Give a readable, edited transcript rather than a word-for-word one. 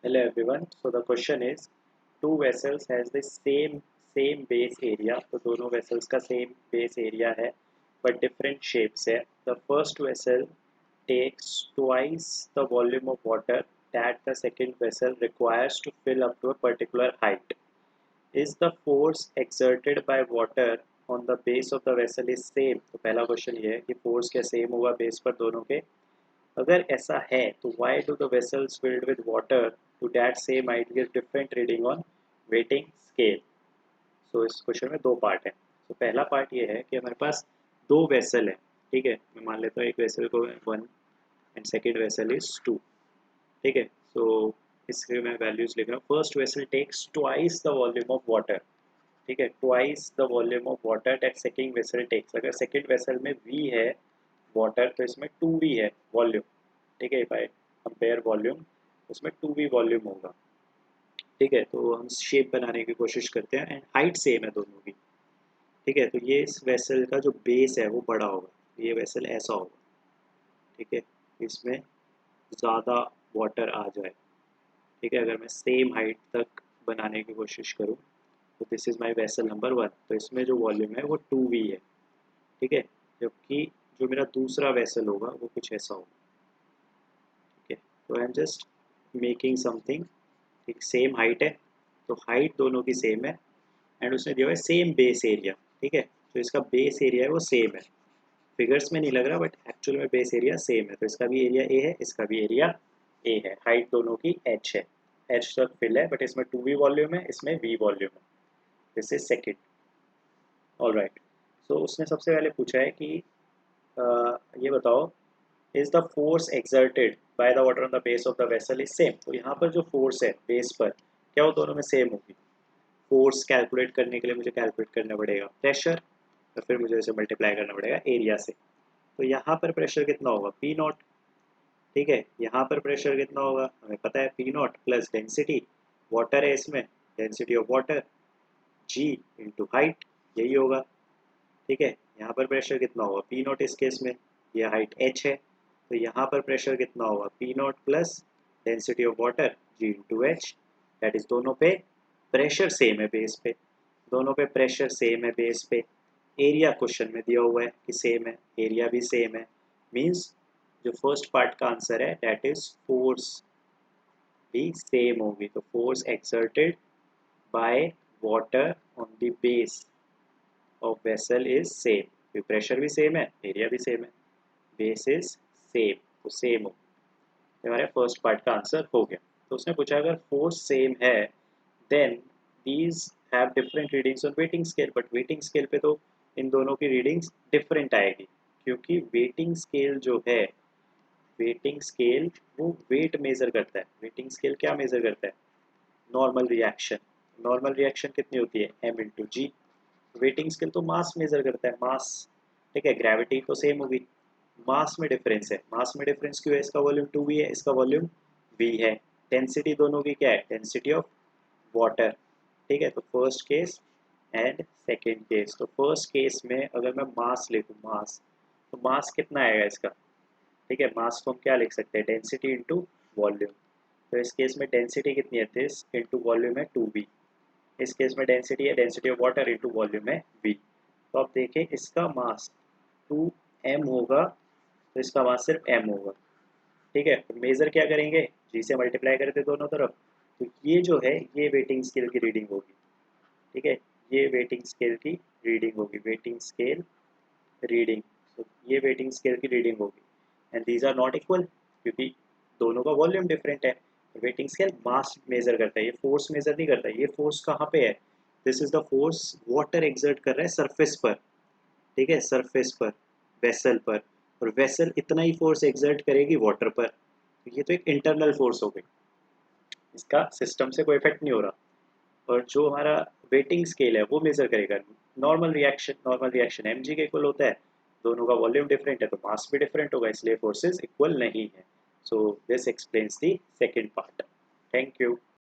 Hello everyone. So the question is, two vessels has the same base area. तो दोनों vessels का same base area है, but different shapes है. The first vessel takes twice the volume of water that the second vessel requires to fill up to a particular height. Is the force exerted by water on the base of the vessel is same? तो पहला question ये है कि force क्या same होगा base पर दोनों के. अगर ऐसा है तो why do the vessels filled with water to that same height give different reading on weighting scale? So इस क्वेश्चन में दो पार्ट है. तो पहला पार्ट ये है कि हमारे पास दो वेसल है. ठीक है, मैं मान लेता हूँ एक वेसल को 1 एंड सेकेंड वेसल इज 2. ठीक है, सो इसके मैं वैल्यूज लिख रहा हूँ. First vessel takes twice the volume of water. ठीक है, twice the volume of water that second vessel takes. अगर सेकेंड वेसल में v है वाटर तो इसमें 2v है वॉल्यूम. ठीक है, इफ आई कंपेयर वॉल्यूम उसमें 2v वॉल्यूम होगा. ठीक है, तो हम शेप बनाने की कोशिश करते हैं एंड हाइट सेम है दोनों की. ठीक है, तो ये इस वेसल का जो बेस है वो बड़ा होगा. ये वेसल ऐसा होगा. ठीक है, इसमें ज़्यादा वाटर आ जाए. ठीक है, अगर मैं सेम हाइट तक बनाने की कोशिश करूँ तो this is my vessel number 1. तो इसमें जो वॉल्यूम है वो 2v है. ठीक है, जबकि जो मेरा दूसरा वेसल होगा वो कुछ ऐसा होगा. ठीक है, तो I am just making something. ठीक, सेम हाइट है तो हाइट दोनों की सेम है एंड उसने दिया हुआ है सेम बेस एरिया. ठीक है, तो इसका बेस एरिया है वो सेम है. फिगर्स में नहीं लग रहा बट एक्चुअल में बेस एरिया सेम है. तो इसका भी एरिया ए है, इसका भी एरिया ए है. हाइट दोनों की एच है. एच तक फिल है बट इसमें 2v वॉल्यूम है, इसमें v वॉल्यूम है. This is second. All right, so उसने सबसे पहले पूछा है कि ये बताओ, is the force exerted by the water on the base of the vessel is same. तो यहाँ पर जो फोर्स है बेस पर क्या वो दोनों में सेम होगी. फोर्स कैलकुलेट करने के लिए मुझे कैलकुलेट करना पड़ेगा प्रेशर और फिर मुझे इसे मल्टीप्लाई करना पड़ेगा एरिया से. तो यहाँ पर प्रेशर कितना होगा पी नॉट. ठीक है, यहाँ पर प्रेशर कितना होगा हमें पता है P naught plus density. Water है इसमें, density of water g into height, यही होगा. ठीक है, यहाँ पर प्रेशर कितना होगा पी नॉट. इस केस में ये हाइट एच है तो यहाँ पर प्रेशर कितना होगा P naught plus density of water g into h. That is दोनों पे प्रेशर सेम है बेस पे. दोनों पे प्रेशर सेम है बेस पे. एरिया क्वेश्चन में दिया हुआ है कि सेम है, एरिया भी सेम है. मीन्स जो फर्स्ट पार्ट का आंसर है दैट इज फोर्स भी सेम होगी. तो force exerted by water on the base of vessel is same. Pressure भी सेम है, एरिया भी सेम है, बेस इज सेम, तो सेम हो. हमारे फर्स्ट पार्ट का आंसर हो गया. तो उसने पूछा अगर फोर्स सेम है then these have different readings on weighing scale. But weighing scale पे तो इन दोनों की रीडिंग्स डिफरेंट आएगी क्योंकि वेटिंग स्केल जो है, वेटिंग स्केल वो वेट मेजर करता है. वेटिंग स्केल क्या मेजर करता है, नॉर्मल रिएक्शन. नॉर्मल रिएक्शन कितनी होती है m इंटू जी. वेटिंग स्केल तो मास मेजर करता है, मास. ठीक है, ग्रेविटी तो सेम होगी, मास में डिफरेंस है. मास में डिफरेंस क्यों है, इसका वॉल्यूम 2v है, इसका वॉल्यूम v है. डेंसिटी दोनों की क्या है, डेंसिटी ऑफ वाटर. ठीक है, तो first case and second case. तो फर्स्ट केस में अगर मैं मास लिखूँ मास, तो मास कितना आएगा इसका. ठीक है, मास को हम क्या लिख सकते हैं, डेंसिटी इंटू वॉल्यूम. तो इस केस में डेंसिटी कितनी है, दिस इंटू वॉल्यूम है 2v. इस केस में डेंसिटी है, density of water into volume है v. तो अब देखें इसका मास 2m होगा तो इसका मास सिर्फ m होगा. ठीक है, तो मेज़र क्या करेंगे, g से मल्टीप्लाई करते दोनों तरफ. तो ये जो है ये वेटिंग स्केल की रीडिंग होगी. ठीक है, ये वेटिंग स्केल की रीडिंग होगी, वेटिंग स्केल रीडिंग. तो ये वेटिंग स्केल की रीडिंग होगी and these are not equal क्योंकि दोनों का वॉल्यूम डिफरेंट है. वेटिंग स्केल मास मेजर करता है, ये फोर्स मेजर नहीं करता. ये फोर्स कहाँ पे है, this is the force water exert कर रहा है सरफेस पर. ठीक है, सरफेस पर, वेसल पर. और वेसल इतना ही फोर्स एक्सर्ट करेगी वाटर पर. तो ये तो एक इंटरनल फोर्स हो गई, इसका सिस्टम से कोई इफेक्ट नहीं हो रहा. और जो हमारा वेटिंग स्केल है वो मेजर करेगा normal reaction. Normal reaction M G के इक्वल होता है. दोनों का वॉल्यूम डिफरेंट है तो मास भी डिफरेंट होगा, इसलिए फोर्सेस इक्वल नहीं है. So this explains the second part. Thank you.